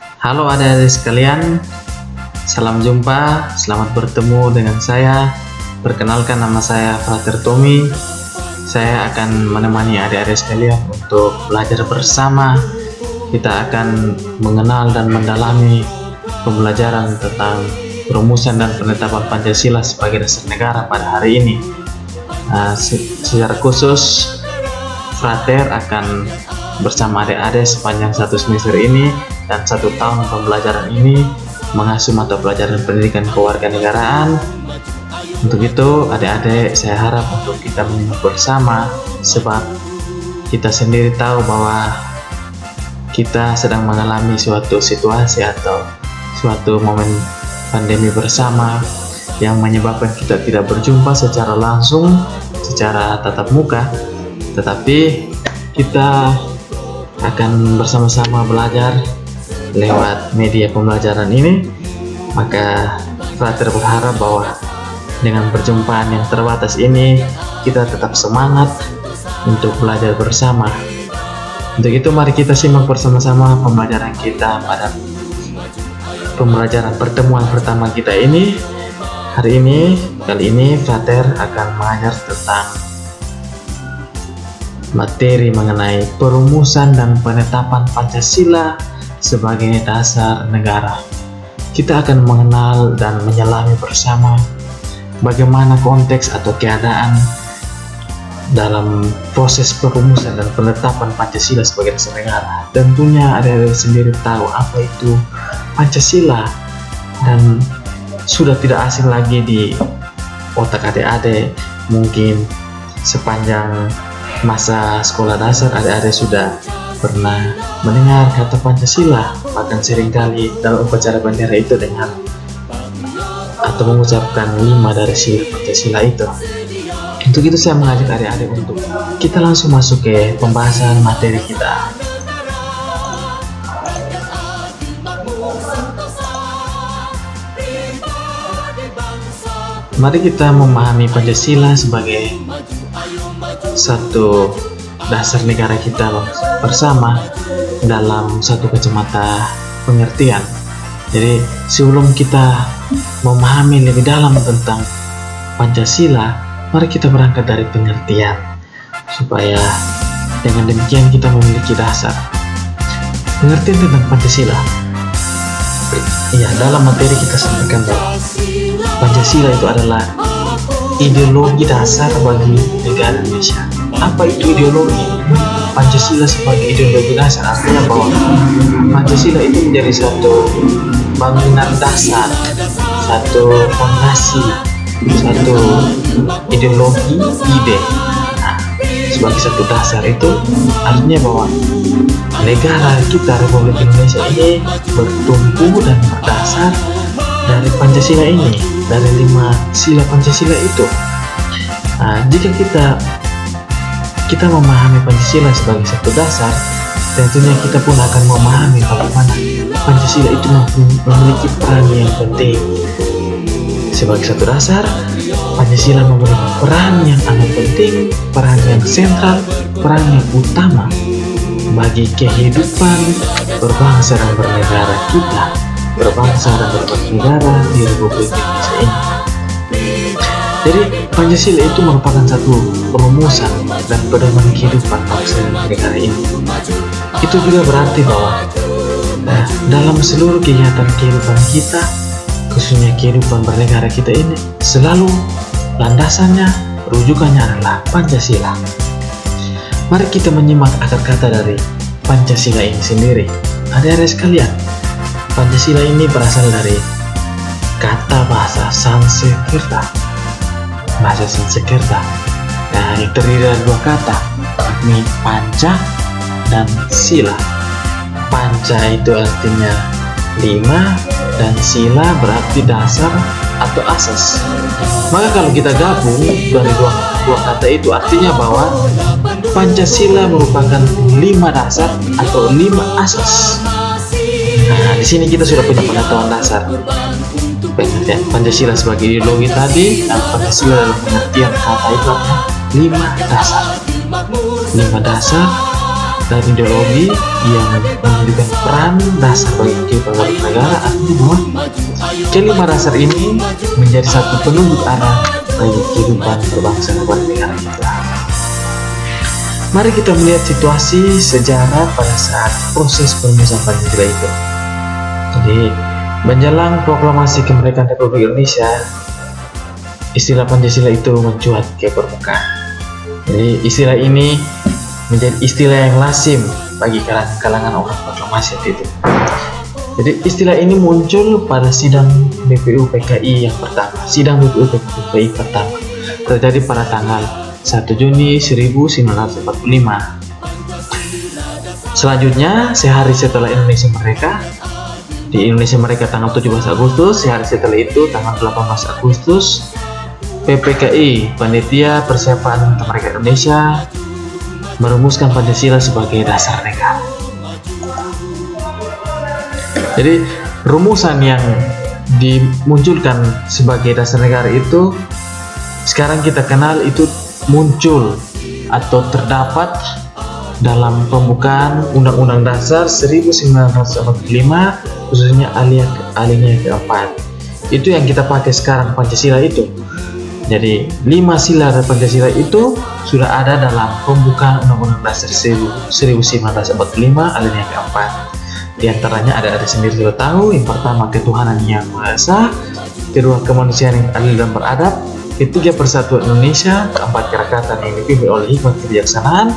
Halo adik-adik sekalian, salam jumpa, selamat bertemu dengan saya. Perkenalkan, nama saya Frater Tommy. Saya akan menemani adik-adik sekalian untuk belajar bersama. Kita akan mengenal dan mendalami pembelajaran tentang perumusan dan penetapan Pancasila sebagai dasar negara pada hari ini. Secara khusus, Frater akan bersama adik-adik sepanjang satu semester ini dan 1 tahun pembelajaran ini mengasuh mata pelajaran pendidikan kewarganegaraan. Untuk itu, adik-adik saya harap untuk kita menyimak bersama, sebab kita sendiri tahu bahwa kita sedang mengalami suatu situasi atau suatu momen pandemi bersama yang menyebabkan kita tidak berjumpa secara langsung, secara tatap muka, tetapi kita akan bersama-sama belajar lewat media pembelajaran ini. Maka Frater berharap bahwa dengan perjumpaan yang terbatas ini kita tetap semangat untuk belajar bersama. Untuk itu mari kita simak bersama-sama pembelajaran kita pada pembelajaran pertemuan pertama kita ini. Kali ini Frater akan mengajar tentang materi mengenai perumusan dan penetapan Pancasila sebagai dasar negara. Kita akan mengenal dan menyelami bersama bagaimana konteks atau keadaan dalam proses perumusan dan penetapan Pancasila sebagai dasar negara. Tentunya adik-adik sendiri tahu apa itu Pancasila dan sudah tidak asing lagi di otak adik-adik. Mungkin sepanjang masa sekolah dasar adik-adik sudah pernah mendengar kata Pancasila, bahkan seringkali dalam upacara bendera itu dengar atau mengucapkan 5 dari sila Pancasila itu. Untuk itu saya mengajak adik-adik untuk kita langsung masuk ke pembahasan materi kita. Mari kita memahami Pancasila sebagai satu dasar negara kita bersama dalam satu kacamata pengertian. Jadi sebelum kita memahami lebih dalam tentang Pancasila, mari kita berangkat dari pengertian supaya dengan demikian kita memiliki dasar pengertian tentang Pancasila. Ya, dalam materi kita sampaikan bahwa Pancasila itu adalah ideologi dasar bagi negara Indonesia. Apa itu ideologi? Pancasila sebagai ideologi dasar artinya bahwa Pancasila itu menjadi satu bangunan dasar, satu fondasi, satu ideologi, ide. Nah, sebagai satu dasar itu artinya bahwa negara kita Republik Indonesia ini bertumbuh dan berdasar dari Pancasila ini, dari 5 sila Pancasila itu. Nah, jika kita memahami Pancasila sebagai satu dasar, tentunya kita pun akan memahami bagaimana Pancasila itu memiliki peran yang penting. Sebagai satu dasar, Pancasila memiliki peran yang amat penting, peran yang sentral, peran yang utama bagi kehidupan berbangsa dan bernegara kita, berbangsa dan bernegara di Republik Indonesia ini. Jadi Pancasila itu merupakan satu perumusan dan pedoman kehidupan bangsa dan negara ini. Itu juga berarti bahwa dalam seluruh kegiatan kehidupan kita, khususnya kehidupan bernegara kita ini, selalu landasannya, rujukannya adalah Pancasila. Mari kita menyimak akar kata dari Pancasila ini sendiri. Adik-adik sekalian, Pancasila ini berasal dari kata bahasa Sanskerta. Bahasa Sanskerta yang terdiri dari 2 kata, yakni panca dan sila. Panca itu artinya 5 dan sila berarti dasar atau asas. Maka kalau kita gabung dari dua kata itu artinya bahwa Pancasila merupakan 5 dasar atau 5 asas. Nah, di sini kita sudah punya pengetahuan dasar. Pengertian Pancasila sebagai ideologi tadi, dan Pancasila dalam pengertian kata itu adalah 5 dasar. 5 dasar dan ideologi yang menunjukkan peran dasar bagi kehidupan bernegara. Artinya bahwa kelima dasar ini menjadi satu penunjuk arah bagi kehidupan berbangsa dan bernegara kita. Mari kita melihat situasi sejarah pada saat proses perumusan Pancasila itu. Jadi, menjelang proklamasi kemerdekaan Republik Indonesia, istilah Pancasila itu mencuat ke permukaan. Jadi, istilah ini menjadi istilah yang lazim bagi kalangan orang proklamasi itu. Jadi, istilah ini muncul pada sidang BPU PKI yang pertama. Sidang BPU PKI pertama terjadi pada tanggal 1 Juni 1945. Selanjutnya, sehari setelah Indonesia merdeka, di Indonesia merdeka tanggal 17 Agustus, sehari setelah itu tanggal 18 Agustus, PPKI, Panitia Persiapan Kemerdekaan Indonesia, merumuskan Pancasila sebagai dasar negara. Jadi, rumusan yang dimunculkan sebagai dasar negara itu sekarang kita kenal itu muncul atau terdapat dalam pembukaan Undang-Undang Dasar 1945, khususnya alinea keempat. Itu yang kita pakai sekarang, Pancasila itu. Jadi 5 sila dari Pancasila itu sudah ada dalam pembukaan Undang-Undang Dasar 1945 alinea keempat. Di antaranya ada sendiri sudah tahu. Yang pertama, ketuhanan yang Maha Esa. Kedua, kemanusiaan yang adil dan beradab. Ketiga, persatuan Indonesia. Keempat, kerakyatan yang dipimpin oleh hikmat kebijaksanaan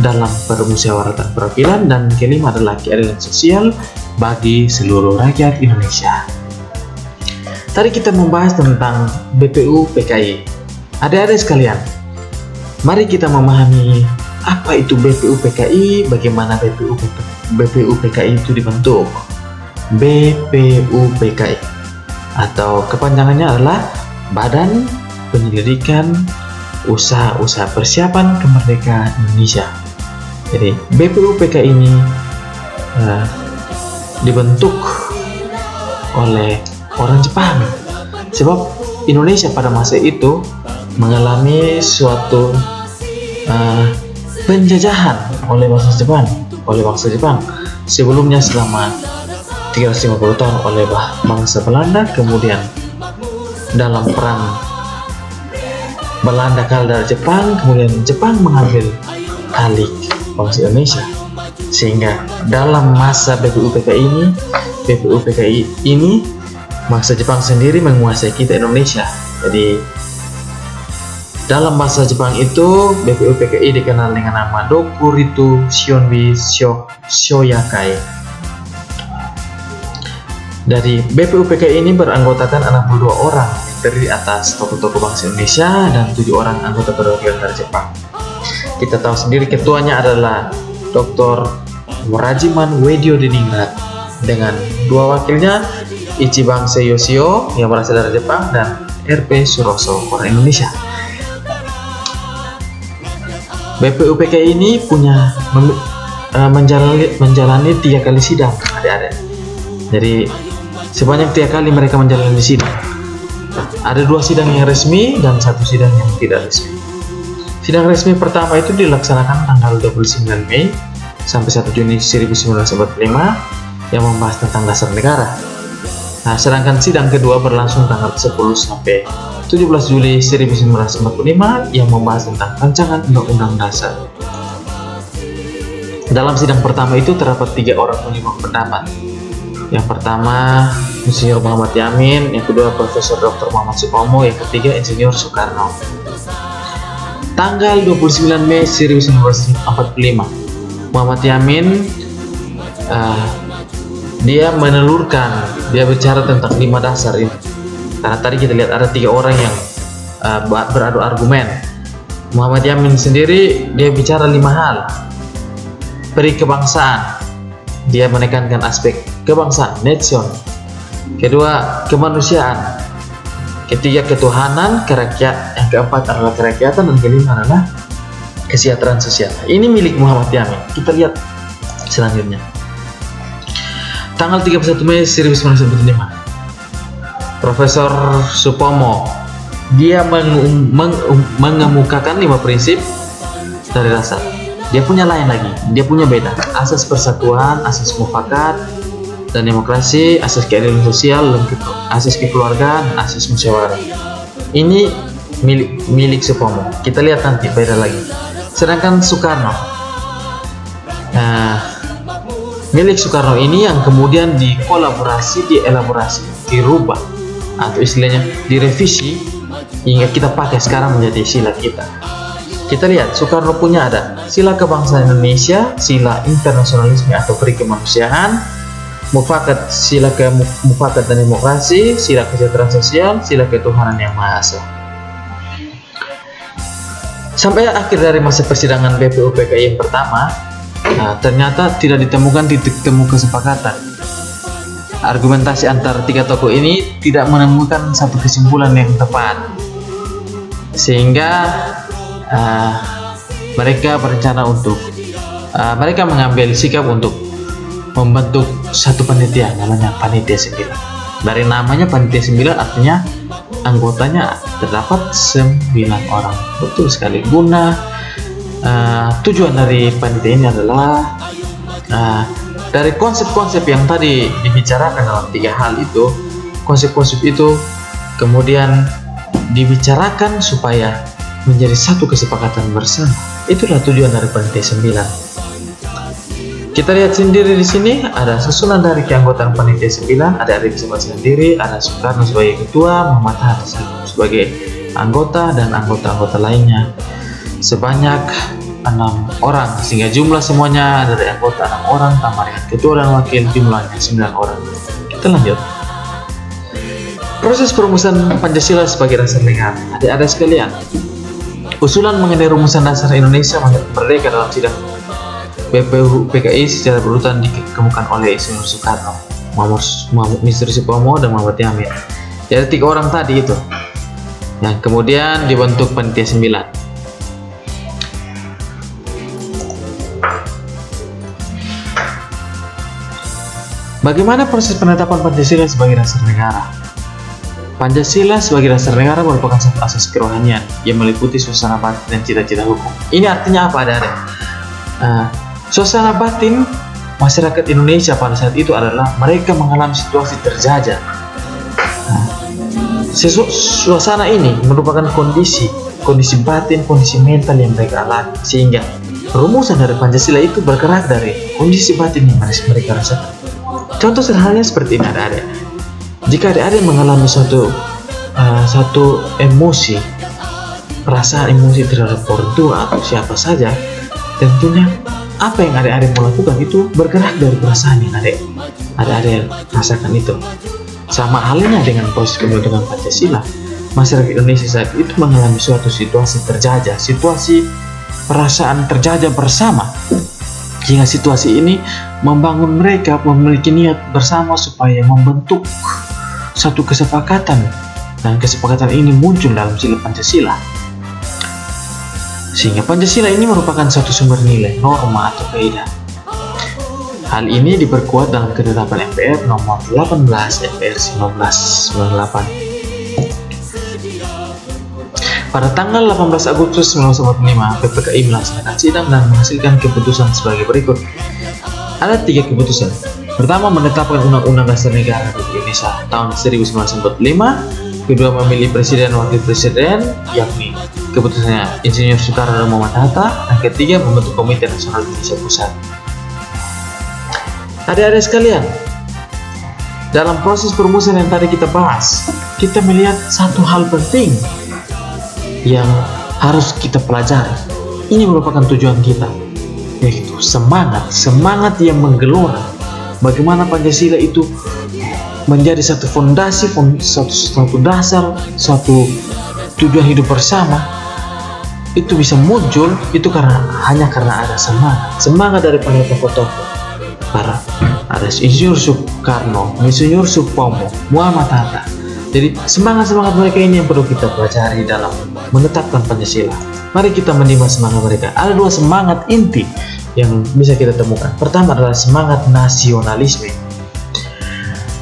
dalam permusyawaratan perwakilan. Dan kelima adalah keadilan sosial bagi seluruh rakyat Indonesia. Tadi kita membahas tentang BPU PKI. Adik-adik sekalian, mari kita memahami apa itu BPU PKI, bagaimana BPU PKI itu dibentuk. BPU PKI atau kepanjangannya adalah Badan Penyelidikan Usaha-usaha Persiapan Kemerdekaan Indonesia. Jadi BPU PKI ini dibentuk oleh orang Jepang, sebab Indonesia pada masa itu mengalami suatu penjajahan oleh bangsa Jepang. Sebelumnya selama 350 tahun oleh bangsa Belanda, kemudian dalam perang Belanda kalah dari Jepang, kemudian Jepang mengambil alih bangsa Indonesia, sehingga dalam masa BPU PKI ini masa Jepang sendiri menguasai kita Indonesia. Jadi dalam bahasa Jepang itu BPU PKI dikenal dengan nama Dokuritu Shionbi Shoyakai. Dari BPU PKI ini beranggotakan 62 orang, terdiri atas tokoh-tokoh bangsa Indonesia dan 7 orang anggota perwakilan dari Jepang. Kita tahu sendiri ketuanya adalah Dr. Warajiman Wedio Diningrat dengan 2 wakilnya, Ichiban Yoshio yang berasal dari Jepang dan RP Suroso orang Indonesia. BPU PKI ini menjalani 3 kali sidang, adik-adik. Jadi sebanyak 3 kali mereka menjalani sidang. Ada 2 sidang yang resmi dan 1 sidang yang tidak resmi. Sidang resmi pertama itu dilaksanakan tanggal 29 Mei sampai 1 Juni 1945 yang membahas tentang dasar negara. Nah, sedangkan sidang kedua berlangsung tanggal 10 sampai 17 Juli 1945 yang membahas tentang rancangan Undang-Undang Dasar. Dalam sidang pertama itu terdapat 3 orang penyumbang pendapat. Yang pertama, Insinyur Muhammad Yamin, yang kedua Profesor Dr. Muhammad Supomo, yang ketiga Insinyur Soekarno. Tanggal 29 Mei 1945, Muhammad Yamin dia bicara tentang 5 dasar ini. Karena tadi kita lihat ada 3 orang yang beradu argumen. Muhammad Yamin sendiri dia bicara 5 hal. Peri kebangsaan, dia menekankan aspek kebangsaan, nation. Kedua, kemanusiaan. Ketiga, ketuhanan, yang keempat adalah kerakyatan, dan kelima adalah kesejahteraan sosial. Ini milik Muhammad Yamin. Kita lihat selanjutnya. Tanggal 31 Mei 1945, Profesor Supomo dia mengemukakan 5 prinsip dari dasar. dia punya lain lagi, dia punya beda. Asas persatuan, asas mufakat dan demokrasi, asas keadilan sosial, asas kekeluargaan, asas musyawarah. Ini milik Supomo. Kita lihat nanti beda lagi. Sedangkan Soekarno, milik Soekarno ini yang kemudian dielaborasi, dirubah, atau istilahnya direvisi hingga kita pakai sekarang menjadi sila kita. Kita lihat Soekarno punya ada sila kebangsaan Indonesia, sila internasionalisme atau peri kemanusiaan, mufakat, mufakat dan demokrasi, sila kesejahteraan sosial, sila ketuhanan yang maha esa. Sampai akhir dari masa persidangan BPU PKI yang pertama, ternyata tidak ditemukan titik temu kesepakatan. Argumentasi antara tiga tokoh ini tidak menemukan satu kesimpulan yang tepat, sehingga mereka berencana untuk mereka mengambil sikap untuk membentuk satu panitia, namanya Panitia 9. Dari namanya Panitia 9 artinya anggotanya terdapat 9 orang. Betul sekali. Guna tujuan dari panitia ini adalah dari konsep-konsep yang tadi dibicarakan dalam 3 hal itu, konsep-konsep itu kemudian dibicarakan supaya menjadi satu kesepakatan bersama. Itulah tujuan dari Panitia 9. Kita lihat sendiri di sini ada susunan dari keanggotaan Panitia 9, ada Arie Bisma sendiri, ada Soekarno sebagai ketua, Muhammad Hatta sebagai anggota, dan anggota-anggota lainnya sebanyak 6 orang, sehingga jumlah semuanya dari anggota 6 orang tambah dengan ketua dan wakil jumlahnya 9 orang. Kita lanjut. Proses perumusan Pancasila sebagai dasar negara. Adik-adik sekalian, usulan mengenai rumusan dasar Indonesia merdeka dalam sidang BPU PKI secara berurutan dikemukakan oleh Insinyur Soekarno, Mr. Supomo, dan Muhammad Yamin. Jadi 3 orang tadi itu yang kemudian dibentuk Panitia 9. Bagaimana proses penetapan Pancasila sebagai dasar negara? Pancasila sebagai dasar negara merupakan satu asas kerohanian yang meliputi suasana batin dan cita-cita hukum. Ini artinya apa, adik-adik? Suasana batin masyarakat Indonesia pada saat itu adalah mereka mengalami situasi terjajah. Suasana ini merupakan kondisi batin, kondisi mental yang mereka alami, sehingga rumusan dari Pancasila itu bergerak dari kondisi batin yang mereka rasakan. Contoh sederhananya seperti ini, adik-adik. Jika adik-adik mengalami satu emosi, perasaan emosi terhadap orang tua atau siapa saja, tentunya apa yang adik-adik mau lakukan itu bergerak dari perasaan yang adik-adik rasakan itu. Sama halnya dengan proses pembentukan Pancasila, masyarakat Indonesia saat itu mengalami suatu situasi terjajah, situasi perasaan terjajah bersama. Hingga situasi ini membangun mereka memiliki niat bersama supaya membentuk satu kesepakatan, dan kesepakatan ini muncul dalam sila Pancasila, sehingga Pancasila ini merupakan satu sumber nilai, norma atau kaidah. Hal ini diperkuat dalam ketetapan MPR nomor 18 MPR 1998 pada tanggal 18 Agustus 1945. PPKI melaksanakan sidang dan menghasilkan keputusan sebagai berikut. Ada 3 keputusan. Pertama, menetapkan Undang-Undang Dasar Negara Indonesia tahun 1945. Kedua, memilih presiden dan wakil presiden, yakni keputusannya Insinyur Soekarno dan Muhammad Hatta. Dan ketiga, membentuk Komite Nasional Indonesia Pusat. Adik-adik sekalian, dalam proses perumusan yang tadi kita bahas, kita melihat satu hal penting yang harus kita pelajari. Ini merupakan tujuan kita, yaitu semangat yang menggelora. Bagaimana Pancasila itu menjadi satu fondasi, satu dasar, satu tujuan hidup bersama. Itu bisa muncul itu hanya karena ada semangat dari para tokoh-tokoh. Ada Insinyur Soekarno, Insinyur Supomo, Muhammad Hatta. Jadi semangat mereka ini yang perlu kita pelajari dalam menetapkan Pancasila. Mari kita menimba semangat mereka. Ada 2 semangat inti yang bisa kita temukan. Pertama adalah semangat nasionalisme.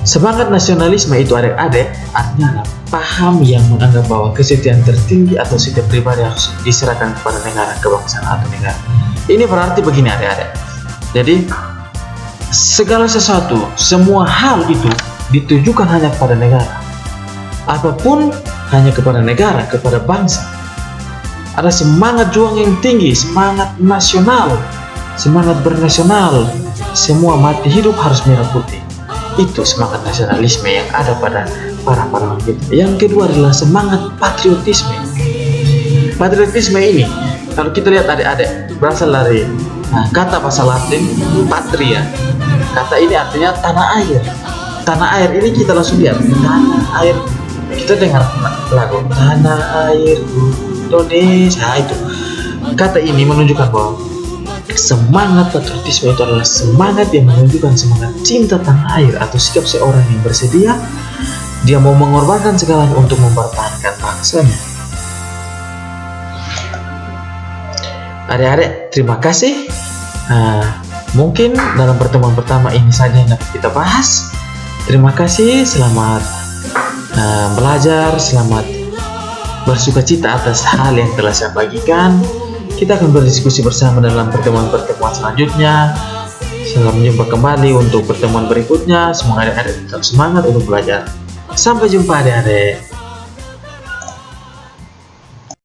Semangat nasionalisme itu, adik-adik, artinya adalah paham yang menganggap bahwa kesetiaan tertinggi atau setiap pribadi harus diserahkan kepada negara, kebangsaan atau negara. Ini berarti begini adik-adik. Jadi segala sesuatu, semua hal itu ditujukan hanya kepada negara. Apapun hanya kepada negara, kepada bangsa. Ada semangat juang yang tinggi, semangat nasional, semangat bernasional. Semua mati hidup harus merah putih. Itu semangat nasionalisme yang ada pada para pahlawan kita. Yang kedua adalah semangat patriotisme. Patriotisme ini, kalau kita lihat adik-adik, berasal dari kata bahasa Latin patria. Kata ini artinya tanah air. Tanah air ini kita langsung lihat, tanah air. Kita dengar lagu tanah air Indonesia itu. Kata ini menunjukkan bahwa semangat patriotisme itu adalah semangat yang menunjukkan semangat cinta tanah air atau sikap seorang yang bersedia dia mau mengorbankan segalanya untuk mempertahankan bangsanya. Adik-adik, terima kasih. Mungkin dalam pertemuan pertama ini saja yang dapat kita bahas. Terima kasih, selamat belajar, selamat bersukacita atas hal yang telah saya bagikan. Kita akan berdiskusi bersama dalam pertemuan-pertemuan selanjutnya. Sampai jumpa kembali untuk pertemuan berikutnya. Semoga adik-adik tetap semangat untuk belajar. Sampai jumpa adik-adik.